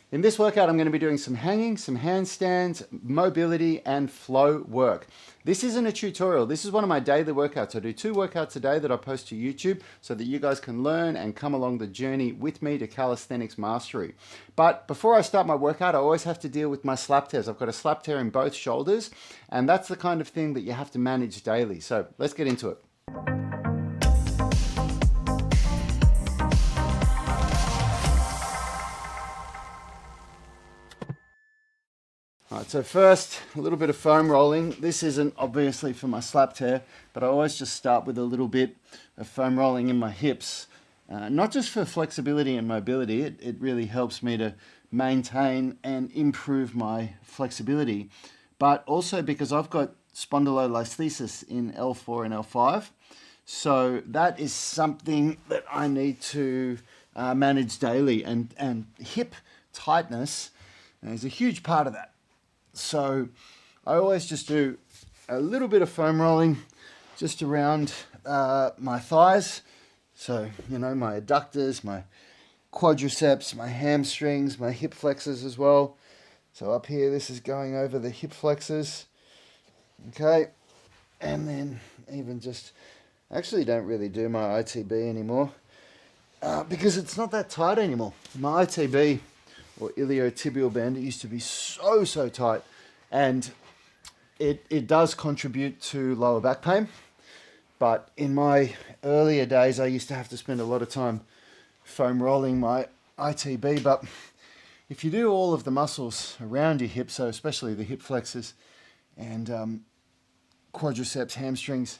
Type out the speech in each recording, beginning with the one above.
In this workout, I'm going to be doing some hanging, some handstands, mobility, and flow work. This isn't a tutorial. This is one of my daily workouts. I do 2 workouts a day that I post to YouTube so that you guys can learn and come along the journey with me to calisthenics mastery. But before I start my workout, I always have to deal with my slap tears. I've got a slap tear in both shoulders, and that's the kind of thing that you have to manage daily. So let's get into it. Alright, so first, a little bit of foam rolling. This isn't obviously for my slap tear, but I always just start with a little bit of foam rolling in my hips. Not just for flexibility and mobility, it really helps me to maintain and improve my flexibility, but also because I've got spondylolisthesis in L4 and L5. So that is something that I need to manage daily, and hip tightness is a huge part of that. So I always just do a little bit of foam rolling just around my thighs. So, you know, my adductors, my quadriceps, my hamstrings, my hip flexors as well. So up here, this is going over the hip flexors. Okay. And then even just, actually don't really do my ITB anymore because it's not that tight anymore. My ITB, or iliotibial band, it used to be so tight, and it does contribute to lower back pain. But in my earlier days, I used to have to spend a lot of time foam rolling my ITB. But if you do all of the muscles around your hip, so especially the hip flexors and quadriceps, hamstrings,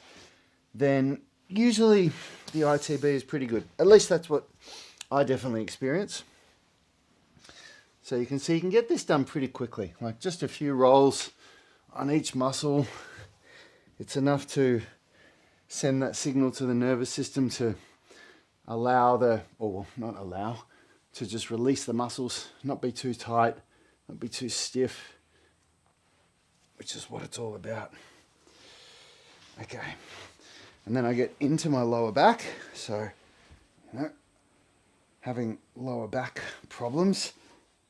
then usually the ITB is pretty good. At least that's what I definitely experience. So you can see you can get this done pretty quickly, like just a few rolls on each muscle. It's enough to send that signal to the nervous system to allow to just release the muscles, not be too tight, not be too stiff, which is what it's all about. Okay, and then I get into my lower back. So, you know, having lower back problems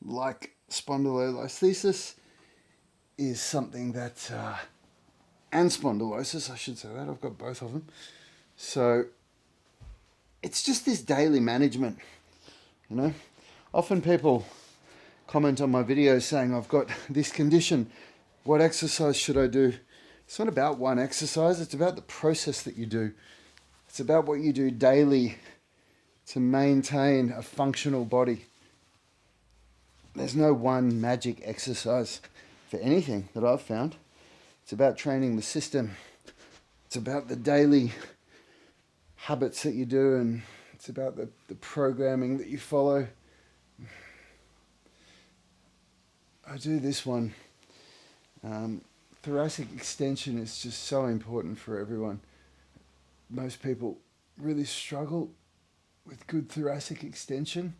like spondylolisthesis is something that, and spondylosis, I should say that, I've got both of them. So it's just this daily management, you know. Often people comment on my videos saying, I've got this condition, what exercise should I do? It's not about one exercise, it's about the process that you do. It's about what you do daily to maintain a functional body. There's no one magic exercise for anything that I've found. It's about training the system. It's about the daily habits that you do, and it's about the programming that you follow. I do this one. Thoracic extension is just so important for everyone. Most people really struggle with good thoracic extension,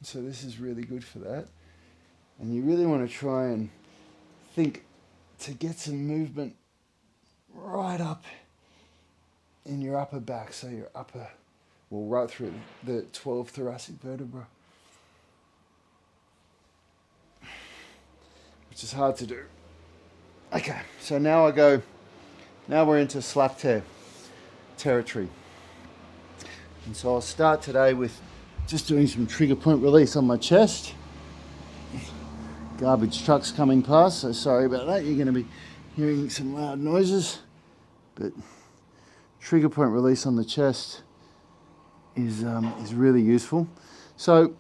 so this is really good for that. And you really want to try and think to get some movement right up in your upper back, so your upper, well, right through the 12 thoracic vertebra, which is hard to do. Okay, so now we're into slap tear territory. And so I'll start today with just doing some trigger point release on my chest. Garbage trucks coming past, so sorry about that. You're going to be hearing some loud noises, but trigger point release on the chest is really useful. So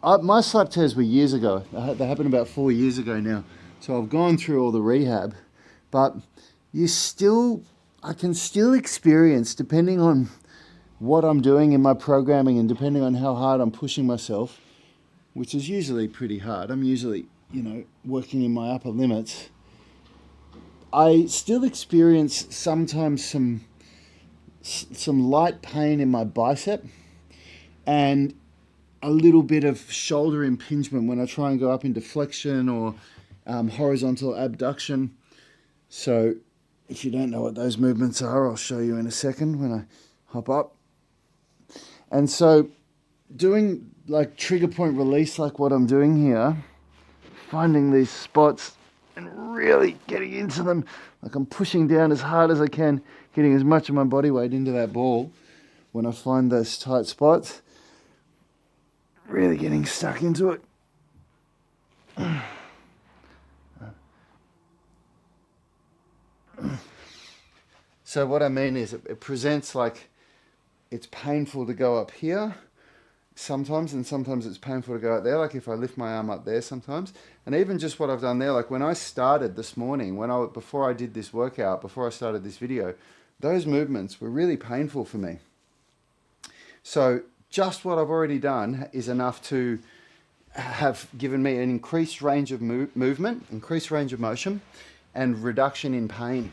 my slap tears were years ago. They happened about 4 years ago now. So I've gone through all the rehab, but I can still experience, depending on what I'm doing in my programming and depending on how hard I'm pushing myself, which is usually pretty hard. I'm usually, you know, working in my upper limits. I still experience sometimes some light pain in my bicep and a little bit of shoulder impingement when I try and go up into flexion or horizontal abduction. So if you don't know what those movements are, I'll show you in a second when I hop up. And so doing like trigger point release like what I'm doing here, finding these spots and really getting into them, like I'm pushing down as hard as I can, getting as much of my body weight into that ball when I find those tight spots, really getting stuck into it. So what I mean is it presents like it's painful to go up here sometimes, and sometimes it's painful to go up there, like if I lift my arm up there sometimes. And even just what I've done there, like when I started this morning, before I did this workout, before I started this video, those movements were really painful for me. So just what I've already done is enough to have given me an increased range of movement, increased range of motion, and reduction in pain.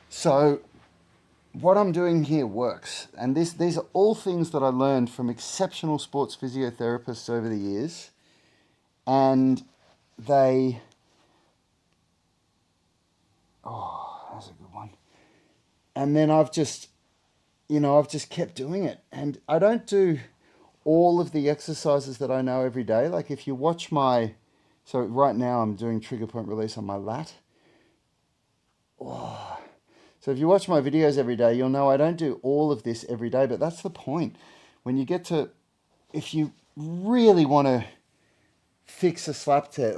So what I'm doing here works. And these are all things that I learned from exceptional sports physiotherapists over the years. And that's a good one. And then I've just kept doing it. And I don't do all of the exercises that I know every day. Like if you watch so right now I'm doing trigger point release on my lat. Oh. So if you watch my videos every day, you'll know I don't do all of this every day, but that's the point. When you get to, if you really want to fix a slap tear,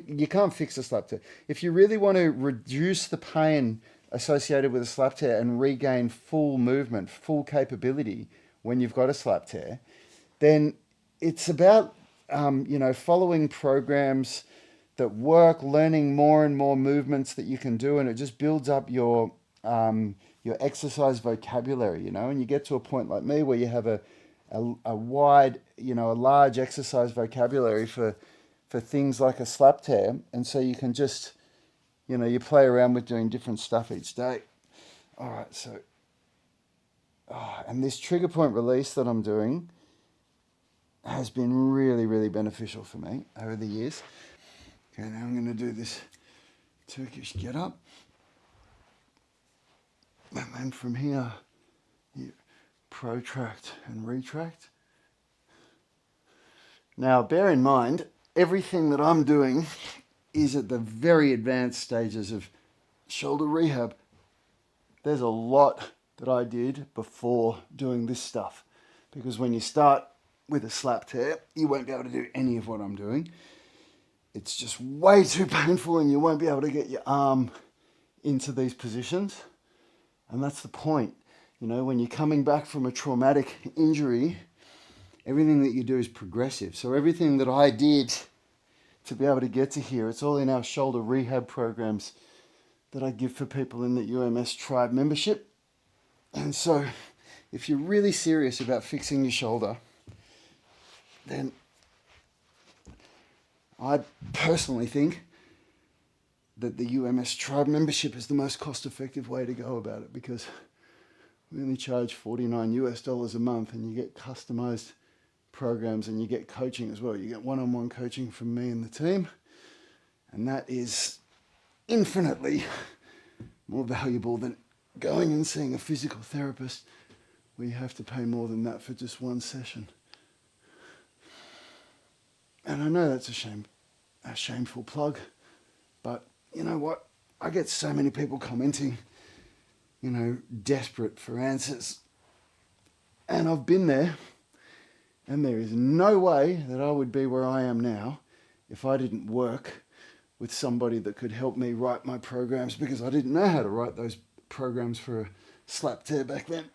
you can't fix a slap tear. If you really want to reduce the pain associated with a slap tear and regain full movement, full capability when you've got a slap tear, then it's about, following programs that work, learning more and more movements that you can do, and it just builds up your exercise vocabulary, and you get to a point like me where you have a wide, a large exercise vocabulary for things like a slap tear, and so you can just, you play around with doing different stuff each day. All right, so, and this trigger point release that I'm doing has been really, really beneficial for me over the years. Okay, now I'm going to do this Turkish get up. And then from here, you protract and retract. Now, bear in mind, everything that I'm doing is at the very advanced stages of shoulder rehab. There's a lot that I did before doing this stuff, because when you start with a slap tear, you won't be able to do any of what I'm doing. It's just way too painful and you won't be able to get your arm into these positions. And that's the point. When you're coming back from a traumatic injury, everything that you do is progressive. So everything that I did to be able to get to here, it's all in our shoulder rehab programs that I give for people in the UMS tribe membership. And so if you're really serious about fixing your shoulder, then I personally think that the UMS tribe membership is the most cost-effective way to go about it, because we only charge $49 a month and you get customized programs and you get coaching as well. You get one-on-one coaching from me and the team, and that is infinitely more valuable than going and seeing a physical therapist where you have to pay more than that for just one session. And I know that's a shameful plug, but you know what? I get so many people commenting, desperate for answers. And I've been there, and there is no way that I would be where I am now if I didn't work with somebody that could help me write my programs, because I didn't know how to write those programs for a slap tear back then.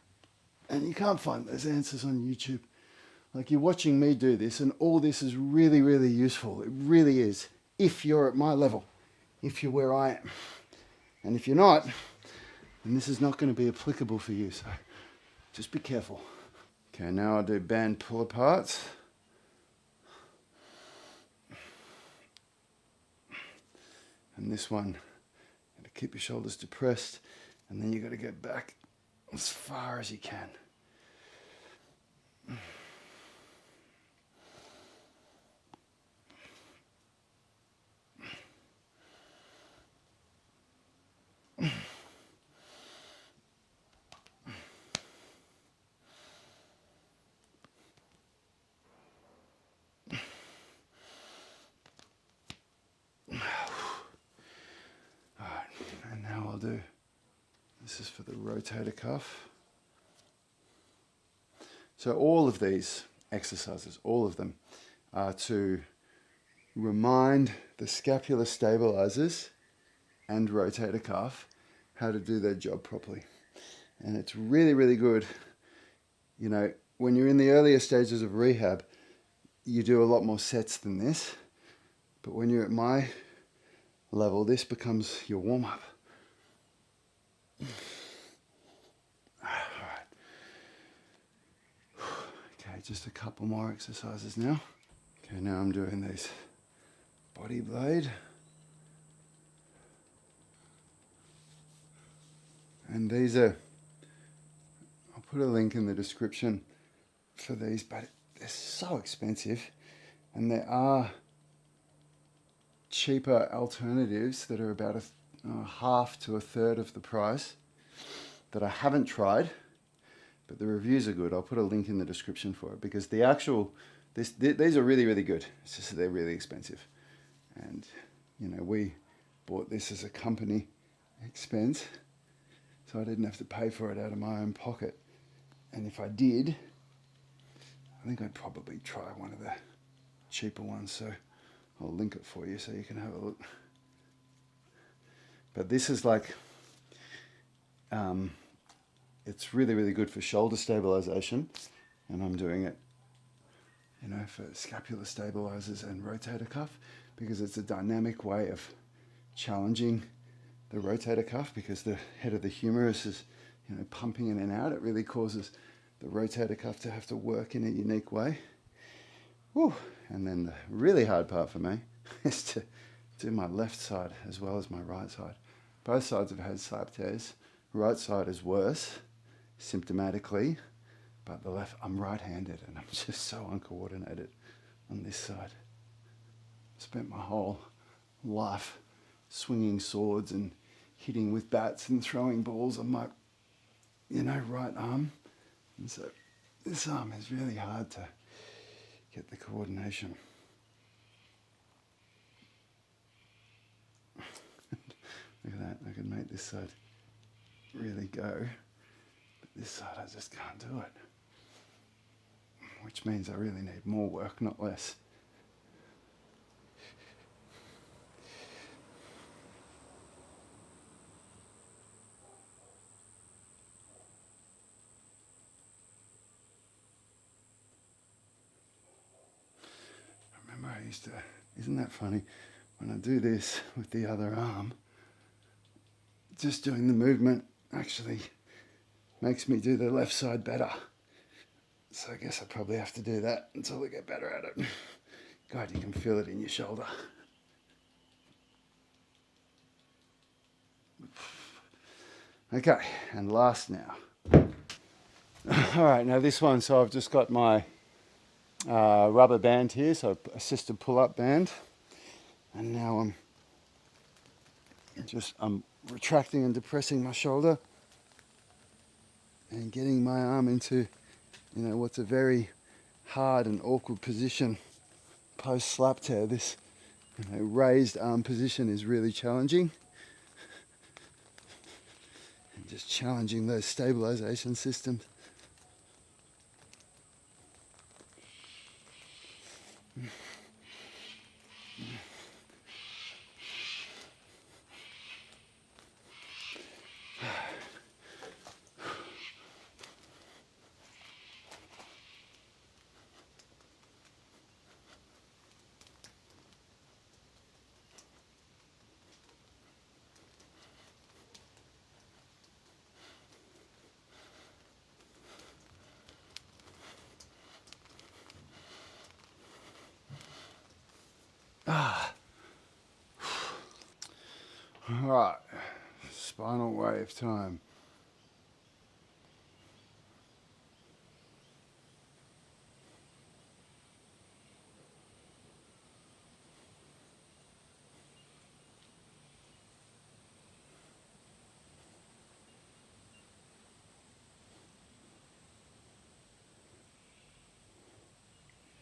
And you can't find those answers on YouTube. Like, you're watching me do this, and all this is really, really useful. It really is. If you're at my level, if you're where I am. And if you're not, then this is not going to be applicable for you. So just be careful. Okay, now I'll do band pull aparts. And this one, you got to keep your shoulders depressed, and then you got to get back as far as you can. do. This is for the rotator cuff. So all of these exercises, all of them, are to remind the scapular stabilizers and rotator cuff how to do their job properly. And it's really, really good. You know, when you're in the earlier stages of rehab, you do a lot more sets than this. But when you're at my level, this becomes your warm-up. Alright. Okay, just a couple more exercises now. Okay, now I'm doing these body blade. And these are, I'll put a link in the description for these, but they're so expensive. And there are cheaper alternatives that are about a half to a third of the price that I haven't tried, but the reviews are good. I'll put a link in the description for it, because the actual, these are really, really good. It's just that they're really expensive. And, you know, we bought this as a company expense, so I didn't have to pay for it out of my own pocket. And if I did, I think I'd probably try one of the cheaper ones. So I'll link it for you so you can have a look. But this is like, it's really, really good for shoulder stabilization. And I'm doing it, you know, for scapular stabilizers and rotator cuff, because it's a dynamic way of challenging the rotator cuff, because the head of the humerus is, you know, pumping in and out. It really causes the rotator cuff to have to work in a unique way. Woo. And then the really hard part for me is to do my left side as well as my right side. Both sides have had slap tears. Right side is worse, symptomatically, but the left, I'm right-handed and I'm just so uncoordinated on this side. Spent my whole life swinging swords and hitting with bats and throwing balls on my, you know, right arm. And so this arm is really hard to get the coordination. Look at that, I can make this side really go, but this side I just can't do it. Which means I really need more work, not less. I used to, isn't that funny, when I do this with the other arm, just doing the movement actually makes me do the left side better. So I guess I probably have to do that until I get better at it. God, you can feel it in your shoulder. Okay, and last now. All right, now this one, so I've just got my rubber band here, so assisted pull-up band, and now I'm retracting and depressing my shoulder and getting my arm into, you know, what's a very hard and awkward position post slap tear. This, you know, raised arm position is really challenging, and just challenging those stabilization systems. All right, spinal wave time.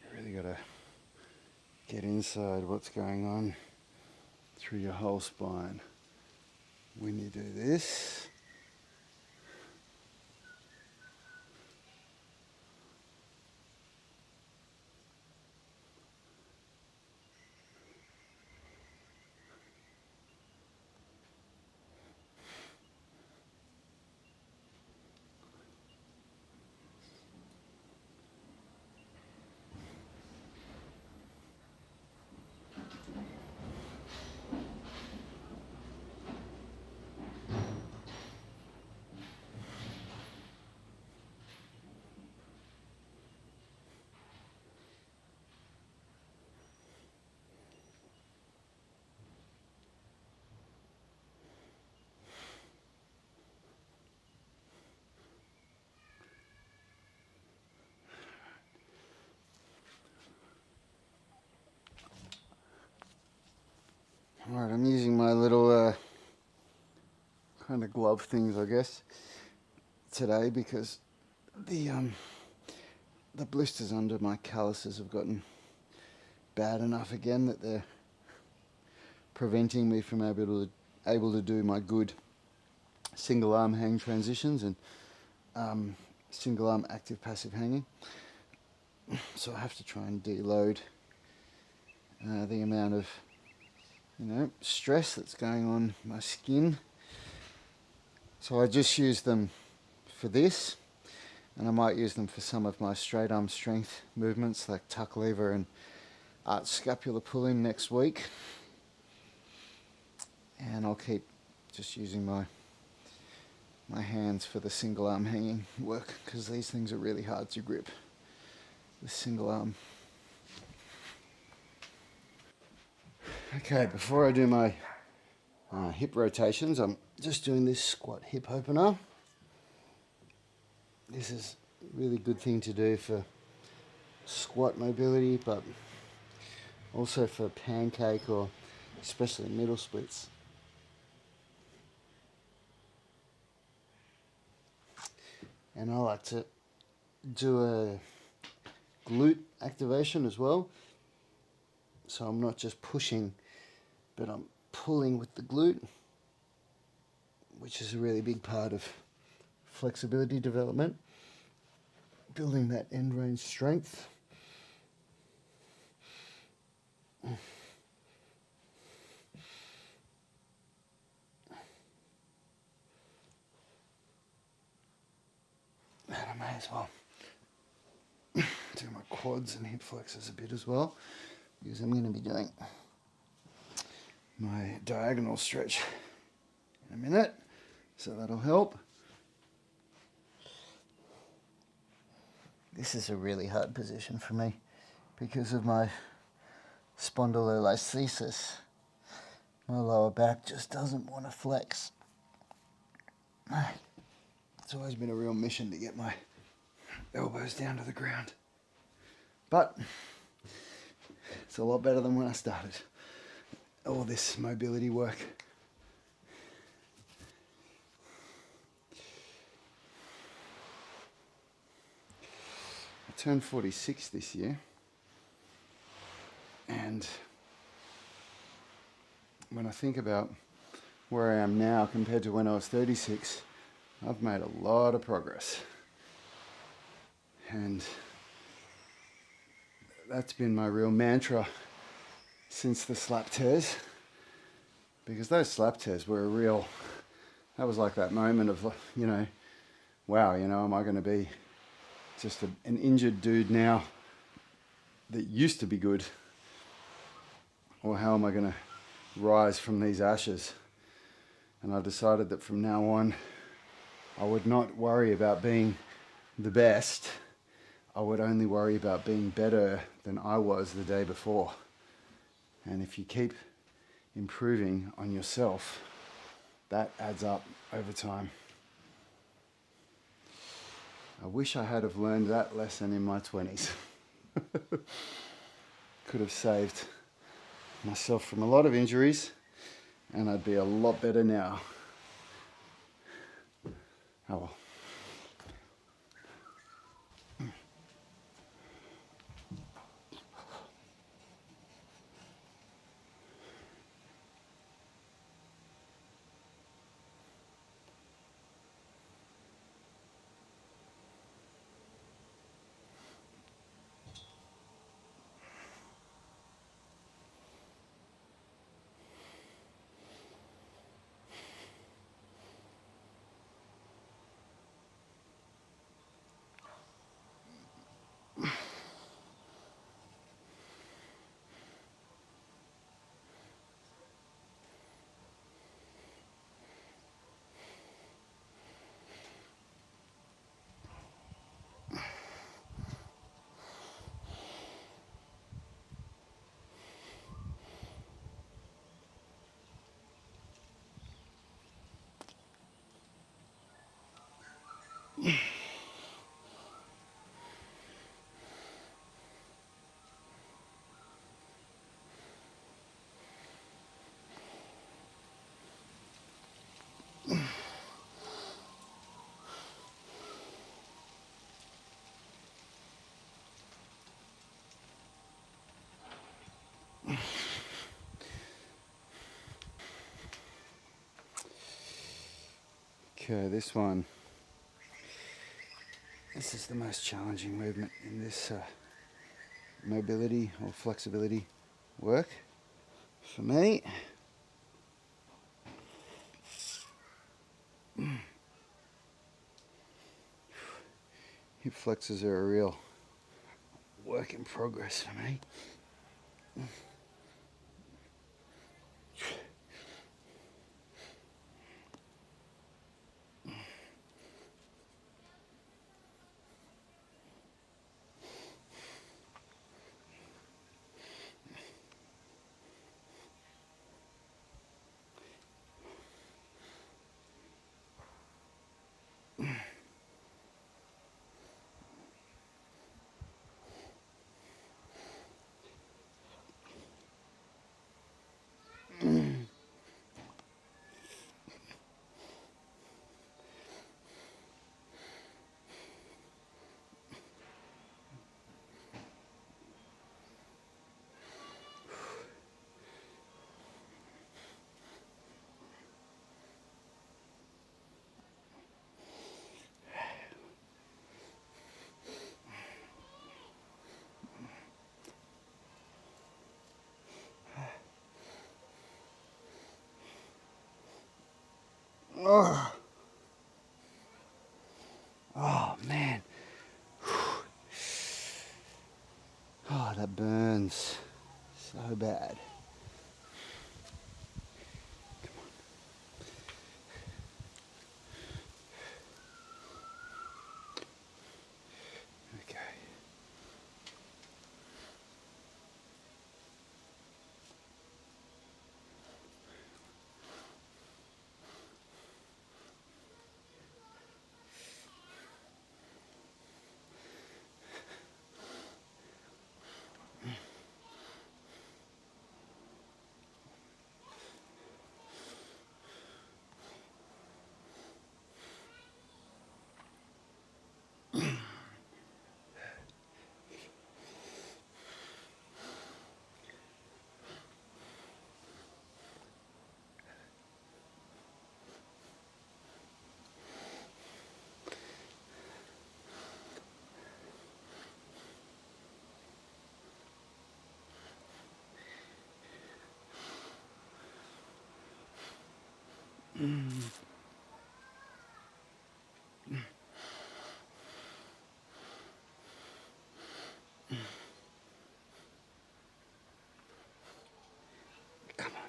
You really gotta get inside what's going on through your whole spine. when you do this. Alright, I'm using my little kind of glove things, I guess, today because the blisters under my calluses have gotten bad enough again that they're preventing me from able to do my good single arm hang transitions and single arm active passive hanging. So I have to try and deload the amount of stress that's going on my skin. So I just use them for this, and I might use them for some of my straight arm strength movements like tuck lever and arch scapular pulling next week. And I'll keep just using my hands for the single arm hanging work because these things are really hard to grip with single arm. Okay, before I do my hip rotations, I'm just doing this squat hip opener. This is a really good thing to do for squat mobility, but also for pancake or especially middle splits. And I like to do a glute activation as well. So I'm not just pushing, but I'm pulling with the glute, which is a really big part of flexibility development, building that end range strength. And I may as well do my quads and hip flexors a bit as well, because I'm going to be doing my diagonal stretch in a minute, so that'll help. This is a really hard position for me because of my spondylolisthesis. My lower back just doesn't want to flex. It's always been a real mission to get my elbows down to the ground. But it's a lot better than when I started all this mobility work. I turned 46 this year, and when I think about where I am now compared to when I was 36, I've made a lot of progress. And that's been my real mantra since the slap tears, because those slap tears were that was like that moment of, wow, am I going to be just an injured dude now that used to be good? Or how am I going to rise from these ashes? And I decided that from now on, I would not worry about being the best. I would only worry about being better than I was the day before. And if you keep improving on yourself, that adds up over time. I wish I had have learned that lesson in my 20s. Could have saved myself from a lot of injuries, and I'd be a lot better now. Oh well. Okay, this one. This is the most challenging movement in this mobility or flexibility work for me. Hip flexors are a real work in progress for me. Oh, oh man. Oh, that burns so bad. Okay. Come on.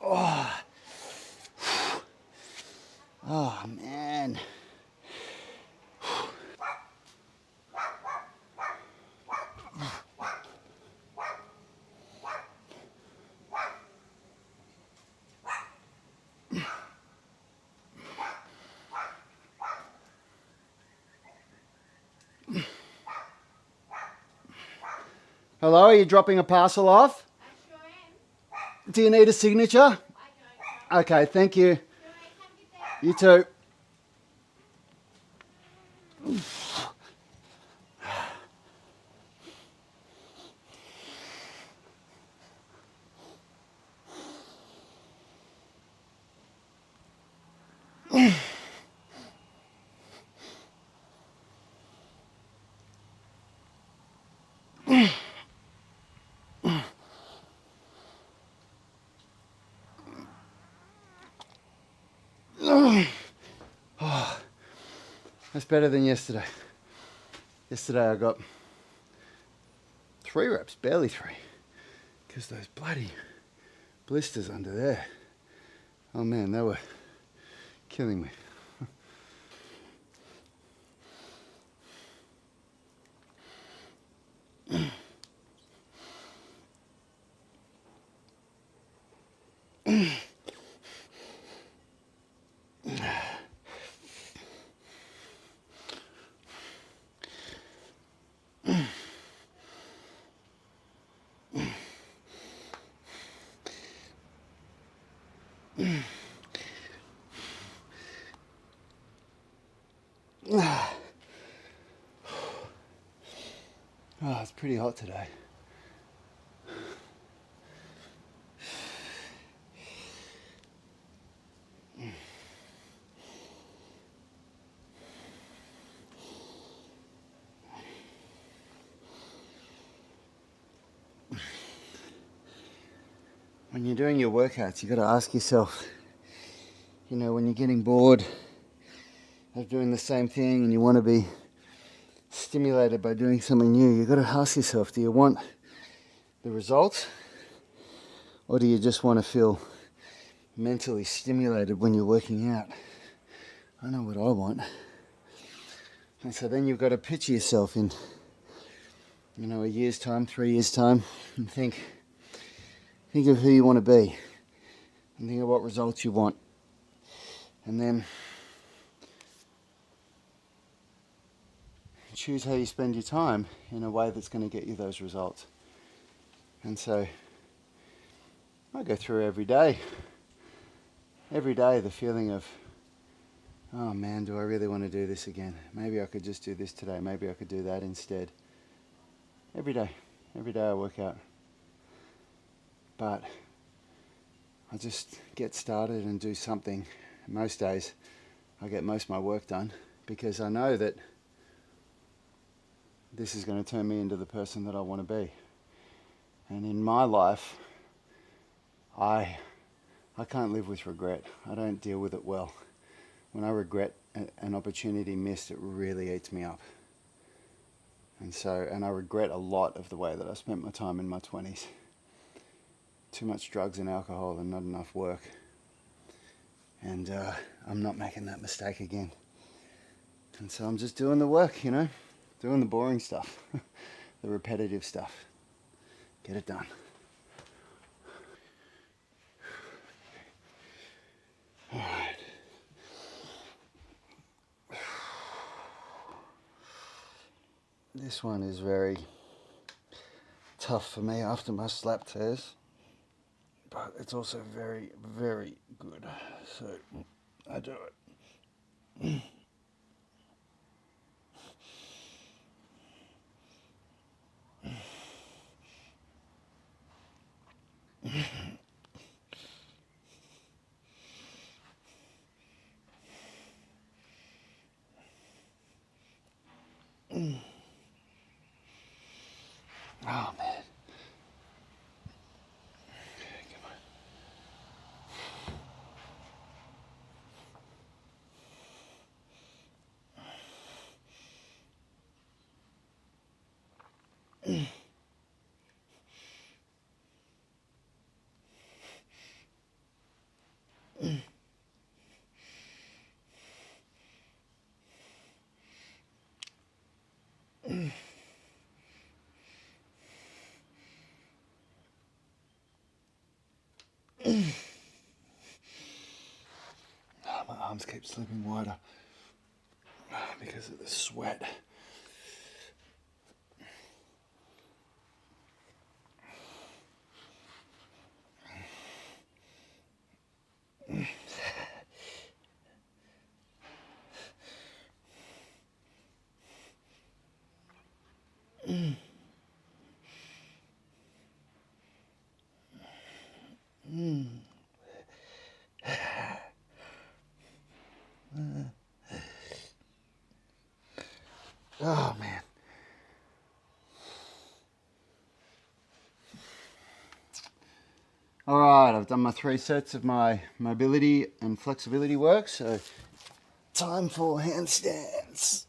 Oh, oh man. Hello, are you dropping a parcel off? I sure am. Do you need a signature? I don't know. Okay, thank you. Alright, have a good day. You too. That's better than yesterday. Yesterday I got 3 reps, barely 3, because those bloody blisters under there, oh man, they were killing me. pretty hot today. When you're doing your workouts, you've got to ask yourself, you know, when you're getting bored of doing the same thing and you want to be stimulated by doing something new, you've got to ask yourself, do you want the results, or do you just want to feel mentally stimulated when you're working out? I know what I want. And so then you've got to picture yourself in, you know, a year's time, 3 years' time, and think of who you want to be, and think of what results you want. And then choose how you spend your time in a way that's going to get you those results. And so I go through every day the feeling of, oh man, do I really want to do this again? Maybe I could just do this today. Maybe I could do that instead. Every day I work out. But I just get started and do something. Most days I get most of my work done because I know that this is going to turn me into the person that I want to be. And in my life, I can't live with regret. I don't deal with it well. When I regret an opportunity missed, it really eats me up. And I regret a lot of the way that I spent my time in my 20s. Too much drugs and alcohol and not enough work. And I'm not making that mistake again. And so I'm just doing the work, you know, doing the boring stuff, the repetitive stuff. Get it done. All right. This one is very tough for me after my slap tears, but it's also very, very good. So I do it. Oh man. Okay, come on. Oh, my arms keep slipping wider because of the sweat. Oh man. All right, I've done my 3 sets of my mobility and flexibility work, so time for handstands.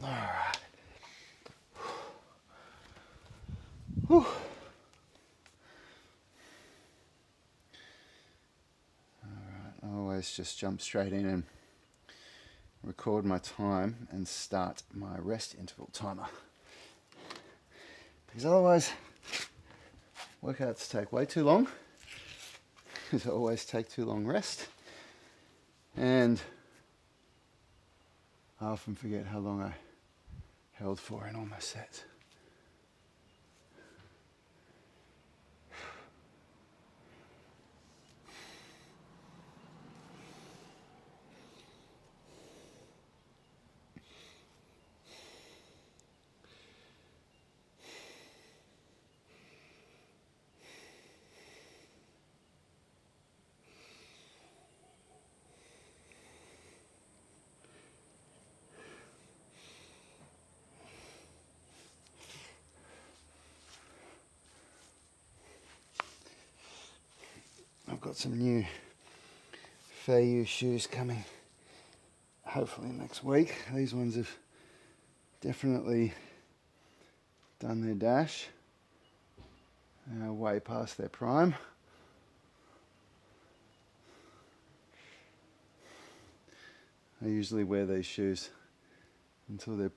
All right. Whew. All right. always just jump straight in and record my time and start my rest interval timer. Because otherwise, workouts take way too long. Because I always take too long rest. And I often forget how long I held for in all my sets. I've got some new Feiyu shoes coming hopefully next week. These ones have definitely done their dash, way past their prime. I usually wear these shoes until they're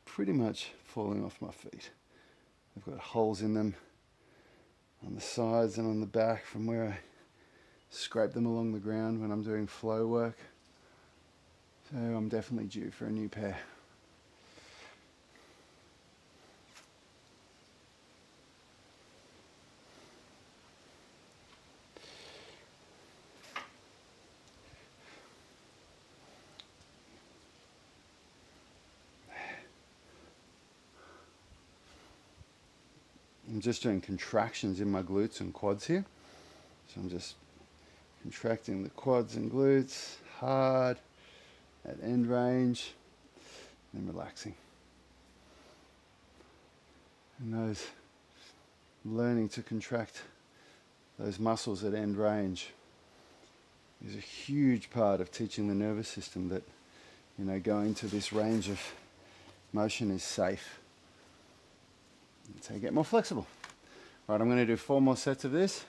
pretty much falling off my feet. They've got holes in them on the sides and on the back from where I scrape them along the ground when I'm doing flow work. So I'm definitely due for a new pair. I'm just doing contractions in my glutes and quads here. So I'm just contracting the quads and glutes hard at end range, and relaxing. And those learning to contract those muscles at end range is a huge part of teaching the nervous system that, going to this range of motion is safe. So you get more flexible. Right, I'm going to do 4 more sets of this.